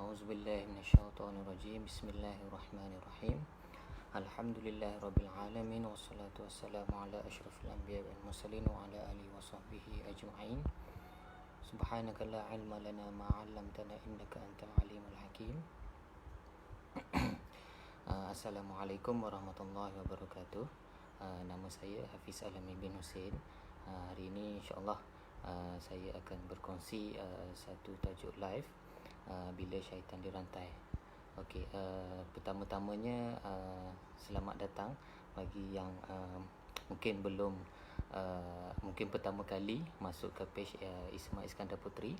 A'udzubillahi minasyaitonirrajim. Bismillahirrahmanirrahim. Alhamdulillahirabbil alamin wassalatu wassalamu ala asyrafil anbiya'i wal mursalin wa ala alihi wa sahbihi ajma'in. Subhanaka la ilma lana ma 'allamtana innaka antal alimul hakim. Assalamualaikum warahmatullahi wabarakatuh. Nama saya Hafiz Alami bin Hussein. Hari ini insya-Allah saya akan berkongsi satu tajuk live, bila syaitan dirantai. Okey, pertama-tamanya selamat datang bagi yang mungkin belum mungkin pertama kali masuk ke page Isma Iskandar Puteri.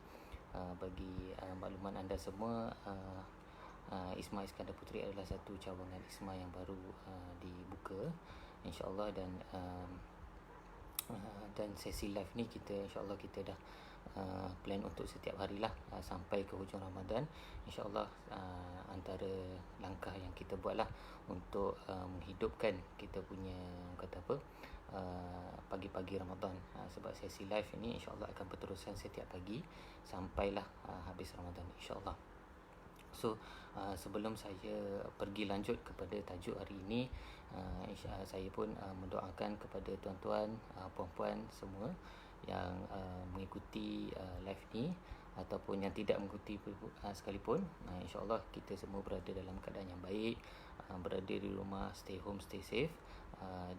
Bagi makluman anda semua, Isma Iskandar Puteri adalah satu cawangan Isma yang baru dibuka, insya-Allah, dan sesi live ni kita insya-Allah kita dah plan untuk setiap hari lah sampai ke hujung Ramadan. InsyaAllah antara langkah yang kita buat lah untuk menghidupkan kita punya pagi-pagi Ramadan, sebab sesi live ini insyaAllah akan berterusan setiap pagi sampailah habis Ramadan, insyaAllah. So sebelum saya pergi lanjut kepada tajuk hari ini, saya pun mendoakan kepada tuan-tuan, puan-puan semua yang mengikuti live ni ataupun yang tidak mengikuti sekalipun, insyaAllah kita semua berada dalam keadaan yang baik, berada di rumah, stay home, stay safe.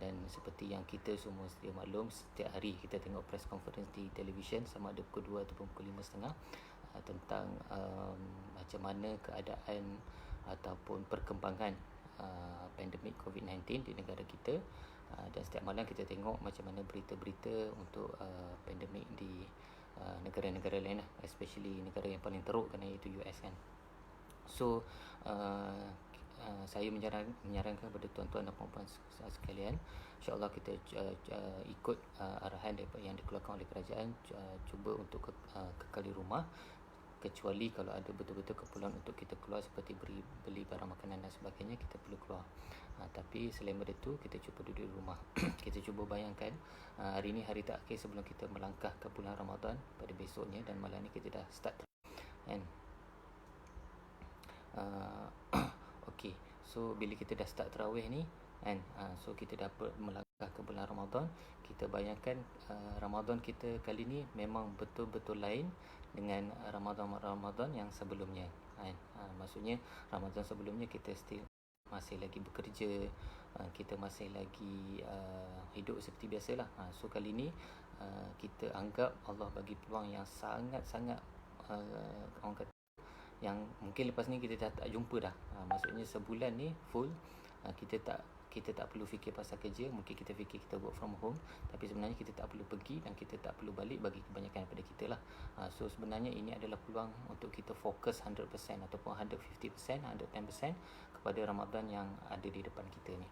Dan seperti yang kita semua sedia maklum, setiap hari kita tengok press conference di televisyen, sama ada pukul 2 ataupun pukul 5.30, tentang macam mana keadaan ataupun perkembangan pandemik COVID-19 di negara kita. Dan setiap malam kita tengok macam mana berita-berita untuk pandemik di negara-negara lain lah, especially negara yang paling teruk kan, iaitu US kan. So saya menyarankan kepada tuan-tuan dan puan-puan sekalian, insya-Allah kita ikut arahan yang dikeluarkan oleh kerajaan, cuba untuk kekal di rumah, kecuali kalau ada betul-betul keperluan untuk kita keluar seperti beli barang makanan dan sebagainya, kita perlu keluar. Tapi selain itu kita cuba duduk di rumah. Kita cuba bayangkan hari ini hari terakhir sebelum kita melangkah ke bulan Ramadan pada besoknya, dan malam ni kita dah start kan. Okey, so bila kita dah start tarawih ni kan, so kita dapat melangkah ke bulan Ramadan. Kita bayangkan Ramadan kita kali ni memang betul-betul lain dengan Ramadan yang sebelumnya kan. Maksudnya Ramadan sebelumnya kita still masih lagi bekerja, kita masih lagi hidup seperti biasalah. So kali ni kita anggap Allah bagi peluang yang sangat-sangat orang kata yang mungkin lepas ni kita dah tak jumpa dah. Maksudnya sebulan ni full kita tak perlu fikir pasal kerja. Mungkin kita fikir kita work from home, tapi sebenarnya kita tak perlu pergi dan kita tak perlu balik bagi kebanyakan daripada kita lah. So sebenarnya ini adalah peluang untuk kita fokus 100% ataupun 150%, 110% kepada Ramadan yang ada di depan kita ni.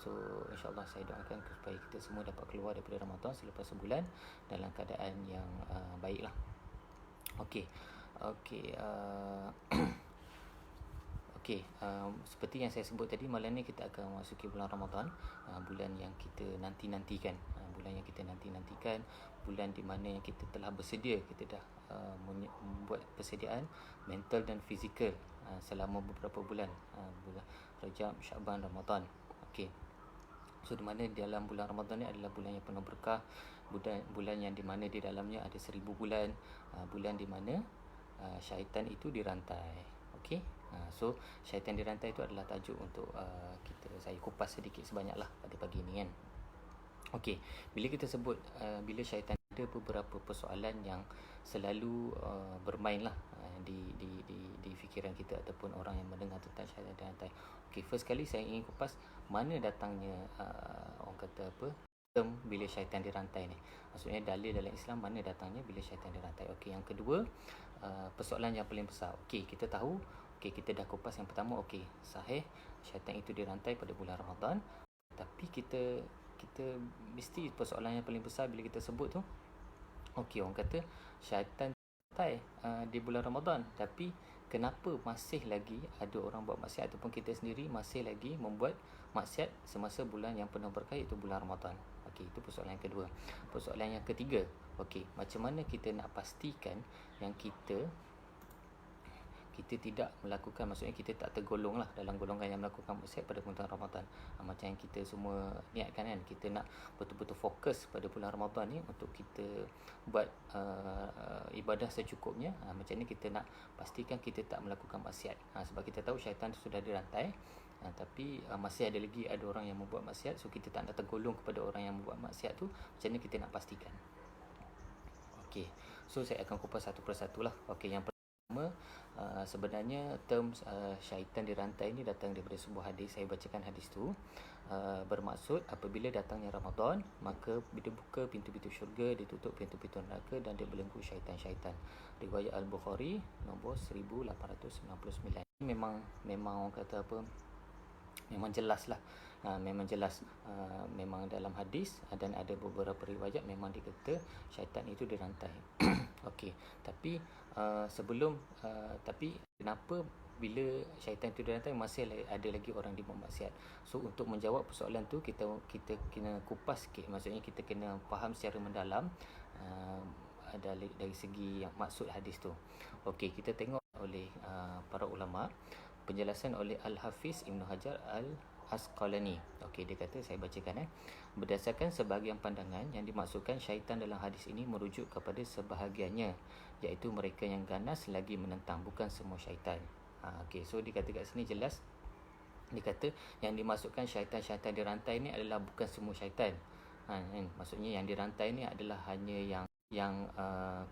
So insyaAllah saya doakan supaya kita semua dapat keluar daripada Ramadan selepas sebulan dalam keadaan yang baik lah. Okey, seperti yang saya sebut tadi, malam ni kita akan memasuki bulan Ramadan, bulan yang kita nanti-nantikan, bulan di mana yang kita telah bersedia, kita dah membuat persediaan mental dan fizikal selama beberapa bulan, bulan Rajab, Syaban, Ramadan. Okey. So di mana dalam bulan Ramadan ni adalah bulan yang penuh berkah, bulan yang di mana di dalamnya ada 1000 bulan, bulan di mana syaitan itu dirantai. Okey. So syaitan dirantai itu adalah tajuk untuk saya kupas sedikit sebanyaklah pada pagi ini kan. Okey, bila kita sebut bila syaitan, ada beberapa persoalan yang selalu bermainlah di fikiran kita ataupun orang yang mendengar tentang syaitan dirantai. Okey, first kali saya ingin kupas mana datangnya orang kata term bila syaitan dirantai ni. Maksudnya dalil dalam Islam mana datangnya bila syaitan dirantai. Okey, yang kedua, persoalan yang paling besar. Okey, kita tahu, kita dah kupas yang pertama. Okey, sahih syaitan itu dirantai pada bulan Ramadan, tapi kita mesti persoalan yang paling besar bila kita sebut tu, okey, orang kata syaitan dirantai di bulan Ramadan, tapi kenapa masih lagi ada orang buat maksiat ataupun kita sendiri masih lagi membuat maksiat semasa bulan yang penuh berkah, iaitu bulan Ramadan. Okey, itu persoalan yang kedua. Persoalan yang ketiga, okey, macam mana kita nak pastikan yang kita kita tidak melakukan, maksudnya kita tak tergolong lah dalam golongan yang melakukan maksiat pada bulan Ramadan. Macam yang kita semua niatkan kan, kita nak betul-betul fokus pada bulan Ramadan ni untuk kita buat ibadah secukupnya. Macam ni kita nak pastikan kita tak melakukan maksiat. Sebab kita tahu syaitan sudah dirantai, tapi masih ada lagi orang yang membuat maksiat. So kita tak nak tergolong kepada orang yang membuat maksiat tu. Macam ni kita nak pastikan. Okey, so saya akan kupas satu persatu lah. Okey, yang pertama, sebenarnya term syaitan dirantai ni datang daripada sebuah hadis. Saya bacakan hadis tu. Bermaksud apabila datangnya Ramadan, maka bila buka pintu-pintu syurga, ditutup pintu-pintu neraka dan dibelenggu syaitan-syaitan. Riwayat Al-Bukhari nombor 1899. Memang orang kata apa, memang jelas lah. Memang jelas, memang dalam hadis dan ada beberapa riwayat memang dikata syaitan itu dirantai. Okey, tapi sebelum tapi kenapa bila syaitan itu dirantai masih ada lagi orang di maksiat? So untuk menjawab persoalan tu, kita kena kupas sikit. Maksudnya kita kena faham secara mendalam dari segi yang maksud hadis tu. Okey, kita tengok oleh para ulama, penjelasan oleh Al-Hafiz Ibn Hajar Al-Asqalani. Okey, dia kata, saya bacakan berdasarkan sebahagian pandangan, yang dimaksudkan syaitan dalam hadis ini merujuk kepada sebahagiannya, iaitu mereka yang ganas lagi menentang, bukan semua syaitan. Okey, so dia kata kat sini jelas, dia kata yang dimaksudkan syaitan-syaitan dirantai ni adalah bukan semua syaitan. Maksudnya yang dirantai ni adalah hanya yang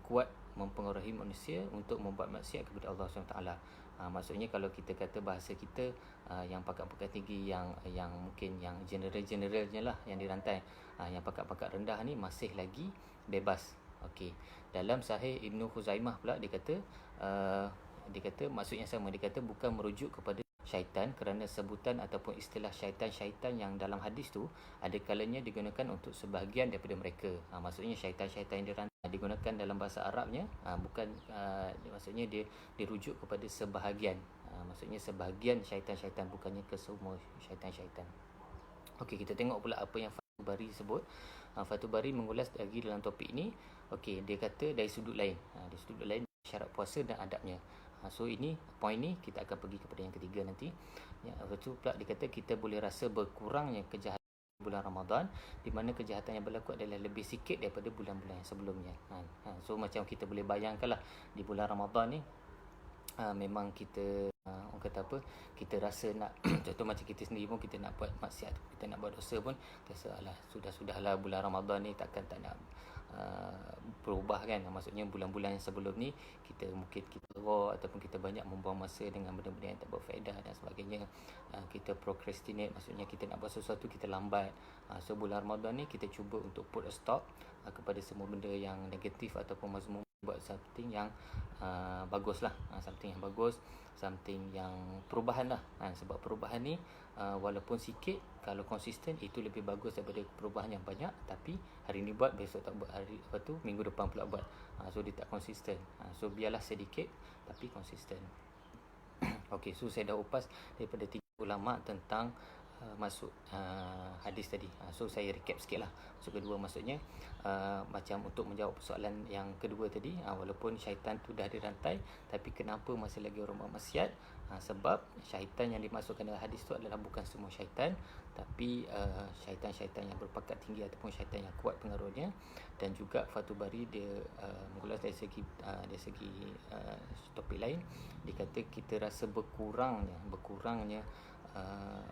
kuat mempengaruhi manusia untuk membuat maksiat kepada Allah SWT. Maksudnya kalau kita kata bahasa kita, yang pakat-pakat tinggi, yang mungkin yang general-generalnya lah yang dirantai. Yang pakat-pakat rendah ni masih lagi bebas. Okey, dalam Sahih Ibnu Khuzaimah pula dia kata maksudnya sama. Dia kata bukan merujuk kepada syaitan, kerana sebutan ataupun istilah syaitan-syaitan yang dalam hadis tu ada kalanya digunakan untuk sebahagian daripada mereka. Maksudnya syaitan-syaitan yang digunakan dalam bahasa Arabnya, bukan maksudnya dia dirujuk kepada sebahagian. Maksudnya sebahagian syaitan-syaitan, bukannya ke semua syaitan-syaitan. Okey, kita tengok pula apa yang Fathul Bari sebut. Fathul Bari mengulas lagi dalam topik ini. Okey, dia kata dari sudut lain. Dari sudut lain, syarat puasa dan adabnya. So ini, poin ni kita akan pergi kepada yang ketiga nanti. Lepas tu pula dia kata kita boleh rasa berkurangnya kejahatan bulan Ramadan, di mana kejahatan yang berlaku adalah lebih sikit daripada bulan-bulan yang sebelumnya. So macam kita boleh bayangkanlah, di bulan Ramadan ni memang kita orang kata apa, kita rasa nak contoh macam kita sendiri pun, kita nak buat maksiat, kita nak buat dosa pun rasa alah, sudah-sudahlah, bulan Ramadan ni tak nak berubah kan. Maksudnya bulan-bulan yang sebelum ni kita mungkin kita raw ataupun kita banyak membuang masa dengan benda-benda yang tak berfaedah dan sebagainya. Kita procrastinate, maksudnya kita nak buat sesuatu kita lambat. So bulan Ramadan ni kita cuba untuk put a stop kepada semua benda yang negatif ataupun mazmum, buat something yang bagus lah, something yang bagus, something yang perubahan lah. Sebab perubahan ni walaupun sikit, kalau konsisten itu lebih bagus daripada perubahan yang banyak. Tapi hari ni buat, besok tak buat, hari lepas tu minggu depan pula buat. So dia tak konsisten. So biarlah sedikit tapi konsisten. Okey, so saya dah upas daripada 3 ulama tentang masuk hadis tadi. So saya recap sikit lah. So kedua, maksudnya macam untuk menjawab persoalan yang kedua tadi, walaupun syaitan tu dah dirantai, tapi kenapa masih lagi orang bermaksiat? Sebab syaitan yang dimasukkan dalam hadis tu adalah bukan semua syaitan, tapi syaitan-syaitan yang berpangkat tinggi ataupun syaitan yang kuat pengaruhnya. Dan juga Fathul Bari dia mengulas dari segi topik lain. Dia kata kita rasa berkurangnya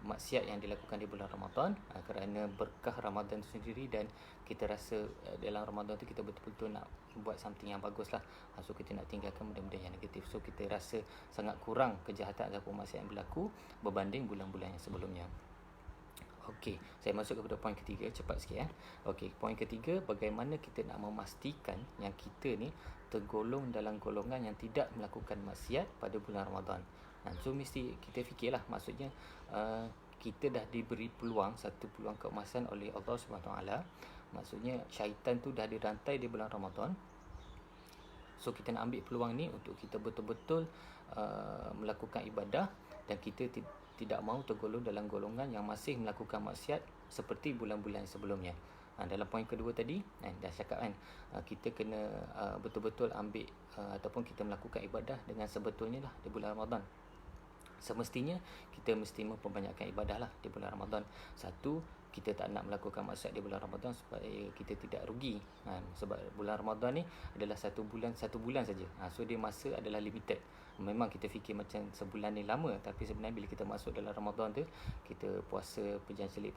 maksiat yang dilakukan di bulan Ramadan kerana berkah Ramadan itu sendiri, dan kita rasa dalam Ramadan tu kita betul-betul nak buat something yang bagus lah. So kita nak tinggalkan benda-benda yang negatif. So kita rasa sangat kurang kejahatan ataupun maksiat yang berlaku berbanding bulan-bulan yang sebelumnya. Okey, saya masuk kepada poin ketiga, cepat sikit. Okey, poin ketiga, bagaimana kita nak memastikan yang kita ni tergolong dalam golongan yang tidak melakukan maksiat pada bulan Ramadan. So mesti kita fikirlah, maksudnya kita dah diberi satu peluang keemasan oleh Allah SWT. Maksudnya syaitan tu dah dirantai di bulan Ramadan. So kita nak ambil peluang ni untuk kita betul-betul melakukan ibadah, dan kita tidak mahu tergolong dalam golongan yang masih melakukan maksiat seperti bulan-bulan sebelumnya. Dalam poin kedua tadi dah cakap kan, kita kena betul-betul ambil ataupun kita melakukan ibadah dengan sebetulnya lah di bulan Ramadan. Semestinya kita mesti memperbanyakkan ibadah lah di bulan Ramadan. Satu, kita tak nak melakukan maksiat di bulan Ramadan supaya kita tidak rugi. Sebab bulan Ramadan ni adalah satu bulan saja. So dia masa adalah limited. Memang kita fikir macam sebulan ni lama, tapi sebenarnya bila kita masuk dalam Ramadan tu, kita puasa pejam celik,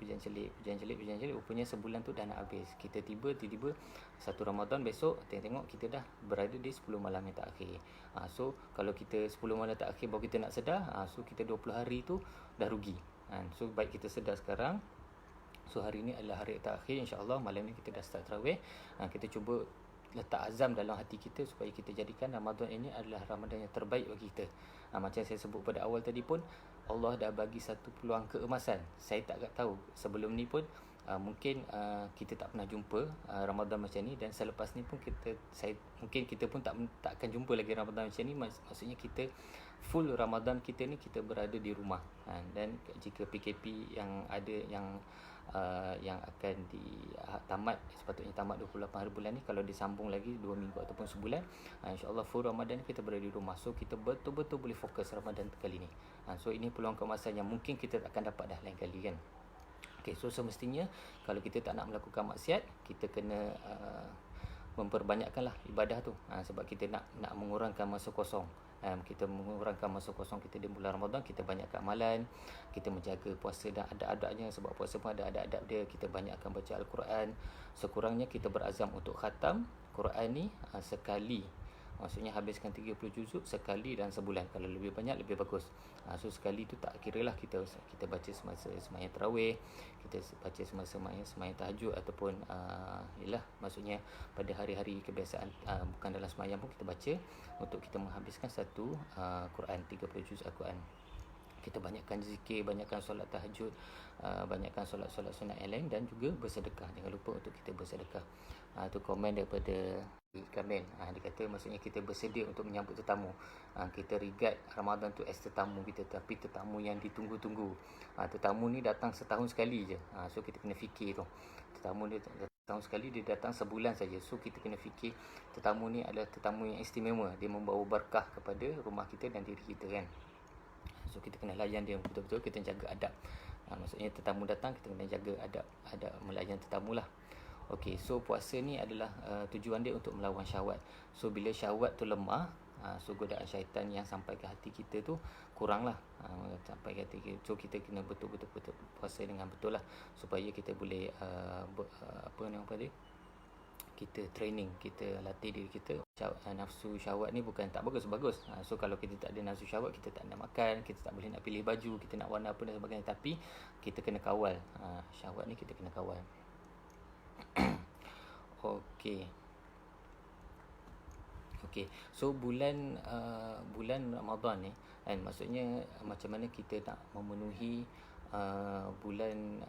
rupanya sebulan tu dah nak habis. Kita tiba-tiba satu Ramadan, besok tengok kita dah berada di 10 malam yang terakhir. So kalau kita 10 malam terakhir baru kita nak sedar, so kita 20 hari tu dah rugi. So baik kita sedar sekarang. So hari ni adalah hari terakhir, insya-Allah malam ni kita dah start tarawih. Kita cuba letak azam dalam hati kita supaya kita jadikan Ramadan ini adalah Ramadan yang terbaik bagi kita. Macam saya sebut pada awal tadi pun, Allah dah bagi satu peluang keemasan. Saya tak tahu sebelum ni pun mungkin kita tak pernah jumpa Ramadan macam ni, dan selepas ni pun mungkin kita pun tak akan jumpa lagi Ramadan macam ni. Maksudnya kita full Ramadan kita ni kita berada di rumah, dan jika PKP yang ada yang akan sepatutnya tamat 28 hari bulan ni, kalau disambung lagi 2 minggu ataupun sebulan, insya-Allah full Ramadan kita berada di rumah. So kita betul-betul boleh fokus Ramadan kali ni. So ini peluang keemasan yang mungkin kita tak akan dapat dah lain kali kan. Okay, so semestinya kalau kita tak nak melakukan maksiat, kita kena memperbanyakkanlah ibadah tu, sebab kita nak mengurangkan masa kosong. Kita mengurangkan masa kosong kita di bulan Ramadan, kita banyakkan amalan, kita menjaga puasa dan adab-adabnya, sebab puasa pun ada adab-adab dia. Kita banyakkan baca Al-Quran, sekurangnya kita berazam untuk khatam Quran ni sekali. Maksudnya habiskan 30 juzuk sekali dalam sebulan. Kalau lebih banyak lebih bagus. So sekali tu tak kira lah kita baca semasa sembahyang tarawih, kita baca semasa sembahyang tahajud, ataupun maksudnya pada hari-hari kebiasaan bukan dalam sembahyang pun kita baca, untuk kita menghabiskan satu Quran, 30 juz Al-Quran. Kita banyakkan zikir, banyakkan solat tahajud, banyakkan solat-solat sunat yang lain, dan juga bersedekah. Jangan lupa untuk kita bersedekah. Itu komen daripada Kamil. Dia kata maksudnya kita bersedia untuk menyambut tetamu. Kita regard Ramadan tu as tetamu kita, tapi tetamu yang ditunggu-tunggu. Tetamu ni datang setahun sekali je. So kita kena fikir tu. Tetamu ni setahun sekali, dia datang sebulan saja. So kita kena fikir tetamu ni adalah tetamu yang istimewa. Dia membawa berkah kepada rumah kita dan diri kita kan. So kita kena layan dia betul-betul, kita jaga adab. Maksudnya tetamu datang, kita kena jaga adab melayan tetamu lah. Okey, so puasa ni adalah tujuan dia untuk melawan syahwat. So bila syahwat tu lemah, so godaan syaitan yang sampai ke hati kita tu kuranglah, sampai ke hati kita. So kita kena betul-betul puasa dengan betul lah, supaya kita boleh kita training, kita latih diri kita. Nafsu syahwat ni bukan tak bagus. So kalau kita tak ada nafsu syahwat, kita tak nak makan, kita tak boleh nak pilih baju, kita nak warna apa dan sebagainya. Tapi kita kena kawal syahwat ni, kita kena kawal. Okey. So bulan Ramadan ni maksudnya macam mana kita nak memenuhi bulan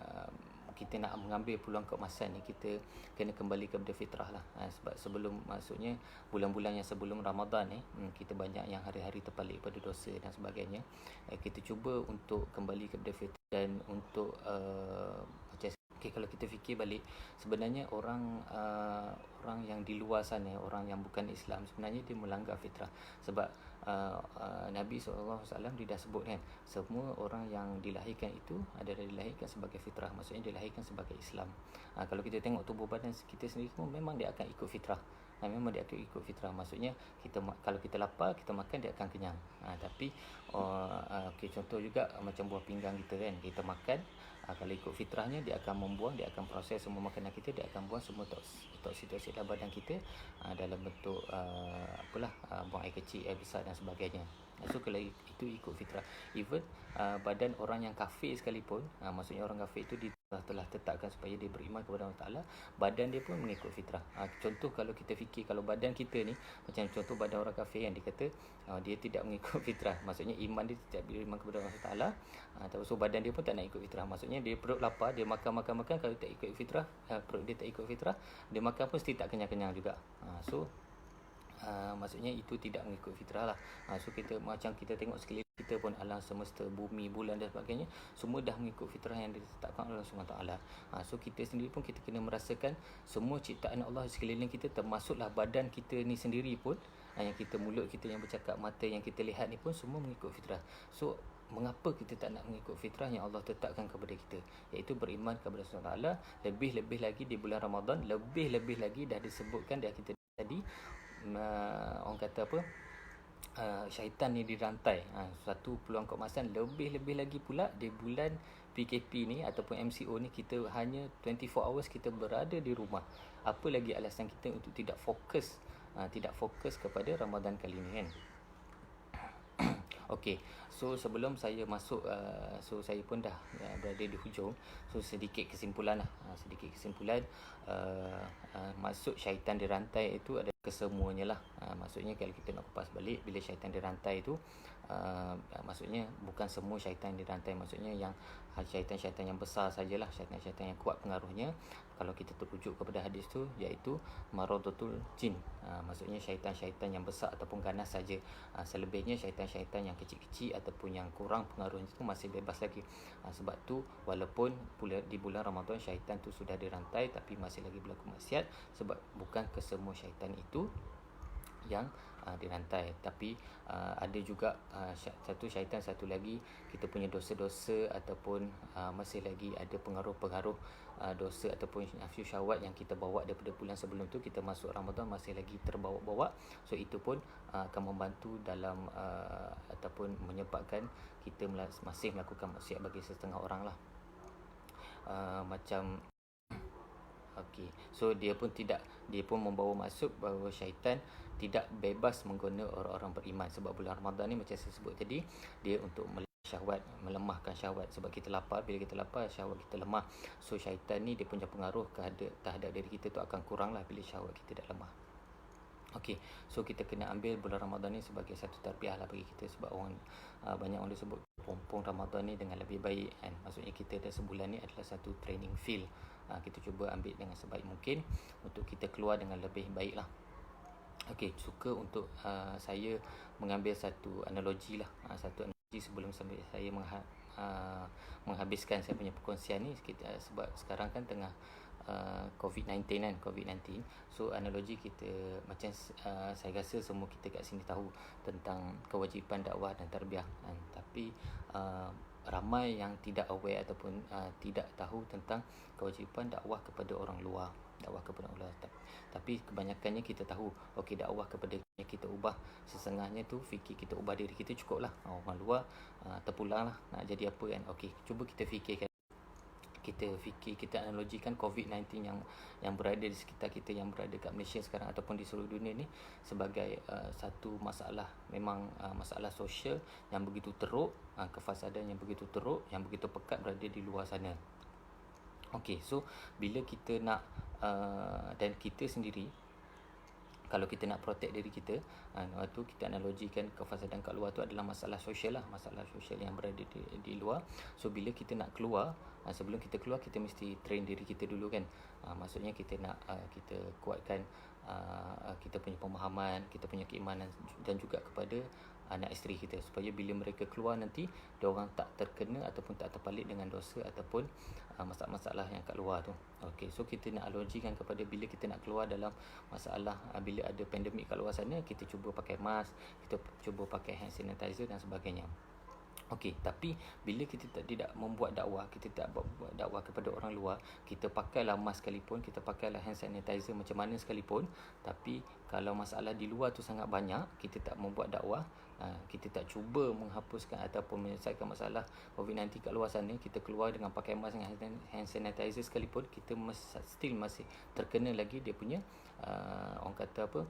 kita nak mengambil peluang keemasan ni, kita kena kembali kepada fitrah lah. Sebab sebelum, maksudnya bulan-bulan yang sebelum Ramadan ni, kita banyak yang hari-hari terpalit pada dosa dan sebagainya. Kita cuba untuk kembali kepada fitrah, dan untuk kalau kita fikir balik, sebenarnya orang yang di luar sana, orang yang bukan Islam, sebenarnya dia melanggar fitrah. Sebab Nabi SAW dia dah sebut kan, semua orang yang dilahirkan itu adalah dilahirkan sebagai fitrah, maksudnya dilahirkan sebagai Islam. Kalau kita tengok tubuh badan kita sendiri pun memang dia akan ikut fitrah. Memang dia akan ikut fitrah, maksudnya kalau kita lapar, kita makan, dia akan kenyang. Tapi contoh juga macam buah pinggang kita kan, kita makan, kalau ikut fitrahnya dia akan membuang, dia akan proses semua makanan kita, dia akan buang semua toksik dalam badan kita dalam bentuk buang air kecil, air besar dan sebagainya. So kalau itu ikut fitrah, even badan orang yang kafir sekalipun, maksudnya orang kafir itu telah tetapkan supaya dia beriman kepada Allah Ta'ala, badan dia pun mengikut fitrah. Contoh kalau kita fikir, kalau badan kita ni macam contoh badan orang kafir yang dia kata dia tidak mengikut fitrah, maksudnya iman dia tidak beriman kepada Allah Ta'ala, so badan dia pun tak nak ikut fitrah. Maksudnya dia perut lapar, dia makan, kalau tak ikut fitrah, perut dia tak ikut fitrah, dia makan pun mesti tak kenyang-kenyang juga. So maksudnya itu tidak mengikut fitrah lah. So kita macam kita tengok sekeliling kita pun, alam semesta, bumi, bulan dan sebagainya, semua dah mengikut fitrah yang ditetapkan oleh Allah SWT. So kita sendiri pun kita kena merasakan semua ciptaan Allah sekeliling kita, termasuklah badan kita ni sendiri pun, yang kita, mulut kita yang bercakap, mata yang kita lihat ni pun semua mengikut fitrah. So mengapa kita tak nak mengikut fitrah yang Allah tetapkan kepada kita, iaitu beriman kepada Allah SWT. Lebih-lebih lagi di bulan Ramadan, lebih-lebih lagi dah disebutkan dah kita tadi, orang kata apa, syaitan ni dirantai. Satu peluang keemasan. Lebih-lebih lagi pula di bulan PKP ni ataupun MCO ni, kita hanya 24 hours kita berada di rumah. Apa lagi alasan kita untuk tidak fokus kepada Ramadan kali ni kan. Okey, so sebelum saya masuk, so saya pun dah berada di hujung. So sedikit kesimpulan lah. Maksud syaitan dirantai itu ada kesemuanya lah. Maksudnya kalau kita nak kupas balik, bila syaitan dirantai itu, maksudnya bukan semua syaitan dirantai. Maksudnya yang syaitan-syaitan yang besar sajalah, syaitan-syaitan yang kuat pengaruhnya. Kalau kita terujuk kepada hadis tu, iaitu maradatul jin. Maksudnya syaitan-syaitan yang besar ataupun ganas saja. Selebihnya syaitan-syaitan yang kecil-kecil ataupun yang kurang pengaruhnya itu masih bebas lagi. Sebab tu walaupun di bulan Ramadan syaitan tu sudah dirantai, tapi masih lagi berlaku maksiat, sebab bukan kesemua syaitan itu yang dirantai. Tapi ada juga satu syaitan, satu lagi kita punya dosa-dosa ataupun masih lagi ada pengaruh-pengaruh dosa ataupun nafsu syahwat yang kita bawa daripada bulan sebelum tu, kita masuk Ramadan masih lagi terbawa-bawa. So itu pun akan membantu dalam ataupun menyebabkan kita masih melakukan maksiat bagi setengah orang lah. Macam okey, so dia pun membawa masuk bahawa syaitan tidak bebas menggoda orang-orang beriman. Sebab bulan Ramadan ni macam saya sebut tadi, dia untuk syahwat, melemahkan syahwat. Sebab kita lapar, bila kita lapar syahwat kita lemah. So syaitan ni dia punya pengaruh terhadap diri kita tu akan kurang lah bila syahwat kita dah lemah. Okey, so kita kena ambil bulan Ramadan ni sebagai satu tarbiyah lah bagi kita. Sebab banyak orang disebut pompong Ramadan ni dengan lebih baik kan. Maksudnya kita dah sebulan ni adalah satu training field. Kita cuba ambil dengan sebaik mungkin untuk kita keluar dengan lebih baik lah. Okey, suka untuk saya mengambil satu analogi lah. Satu analogi sebelum sampai saya menghabiskan saya punya perkongsian ni. Sebab sekarang kan tengah COVID-19 kan, COVID-19. So analogi kita, macam saya rasa semua kita kat sini tahu tentang kewajipan dakwah dan tarbiyah kan. Tapi ramai yang tidak aware ataupun tidak tahu tentang kewajipan dakwah kepada orang luar. Tapi kebanyakannya kita tahu, okey, dakwah kepada kita ubah sesengahnya tu, fikir kita ubah diri kita cukup lah. Orang luar terpulang lah nak jadi apa kan. Okey, cuba kita fikirkan, kita analogikan COVID-19 yang berada di sekitar kita, yang berada kat Malaysia sekarang ataupun di seluruh dunia ni, sebagai satu masalah, memang masalah sosial yang begitu teruk, kefasadan yang begitu teruk, yang begitu pekat berada di luar sana. Okey, so bila kita nak dan kita sendiri, kalau kita nak protect diri kita, tu kita analogikan kefasadan kat luar tu adalah masalah sosial lah, masalah sosial yang berada di luar. So bila kita nak keluar, sebelum kita keluar kita mesti train diri kita dulu kan. Maksudnya kita nak kita kuatkan kita punya pemahaman, kita punya keimanan dan juga kepada anak isteri kita, supaya bila mereka keluar nanti diorang tak terkena ataupun tak terpalit dengan dosa ataupun masalah-masalah yang kat luar tu. Okey, so kita nak analogikan kepada bila kita nak keluar dalam masalah, bila ada pandemik kat luar sana, kita cuba pakai mask, kita cuba pakai hand sanitizer dan sebagainya. Okey, tapi bila kita tidak membuat dakwah, kita tak buat dakwah kepada orang luar, kita pakailah mask sekalipun, kita pakailah hand sanitizer macam mana sekalipun, tapi kalau masalah di luar tu sangat banyak, kita tak membuat dakwah, kita tak cuba menghapuskan ataupun menyelesaikan masalah COVID-19 kat luar sana, kita keluar dengan pakai mask dengan hand sanitizer sekalipun, kita still masih terkena lagi dia punya orang kata apa,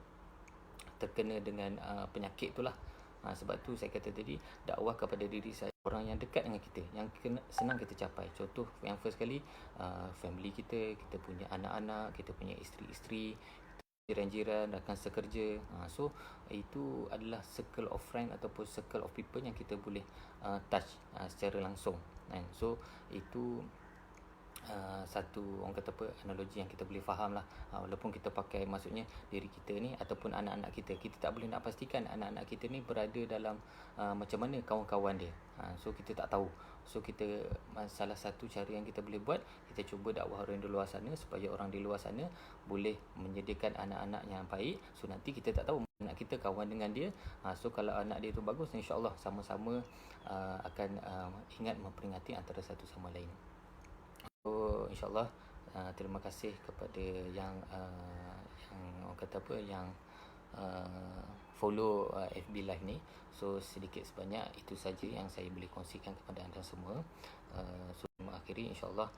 terkena dengan penyakit tu lah. Sebab tu saya kata tadi, dakwah kepada diri saya, orang yang dekat dengan kita, yang senang kita capai. Contoh yang first kali, family kita, kita punya anak-anak, kita punya isteri-isteri, jiran-jiran, rakan sekerja. So itu adalah circle of friend ataupun circle of people yang kita boleh touch secara langsung kan. So itu satu orang kata apa, analogi yang kita boleh faham lah. Walaupun kita pakai, maksudnya diri kita ni ataupun anak-anak kita tak boleh nak pastikan anak-anak kita ni berada dalam macam mana kawan-kawan dia. So kita tak tahu. So kita, salah satu cara yang kita boleh buat, kita cuba dakwah orang di luar sana supaya orang di luar sana boleh menyediakan anak-anak yang baik. So nanti kita tak tahu anak kita kawan dengan dia. So kalau anak dia tu bagus, insya-Allah sama-sama akan ingat memperingati antara satu sama lain. So insya-Allah terima kasih kepada yang orang kata apa, yang follow FB Live ni. So sedikit sebanyak itu saja yang saya boleh kongsikan kepada anda semua. So mengakhiri, insya-Allah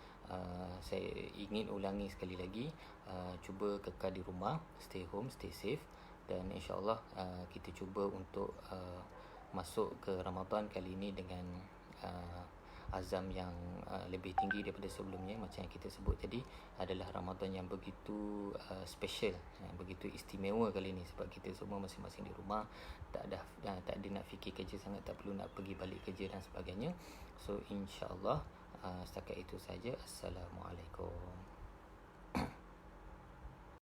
saya ingin ulangi sekali lagi, cuba kekal di rumah, stay home, stay safe, dan insya-Allah kita cuba untuk masuk ke Ramadan kali ini dengan azam yang lebih tinggi daripada sebelumnya. Macam yang kita sebut tadi, adalah Ramadan yang begitu special, begitu istimewa kali ni, sebab kita semua masing-masing di rumah, tak ada nak fikir kerja sangat, tak perlu nak pergi balik kerja dan sebagainya. So insya-Allah setakat itu saja. Assalamualaikum.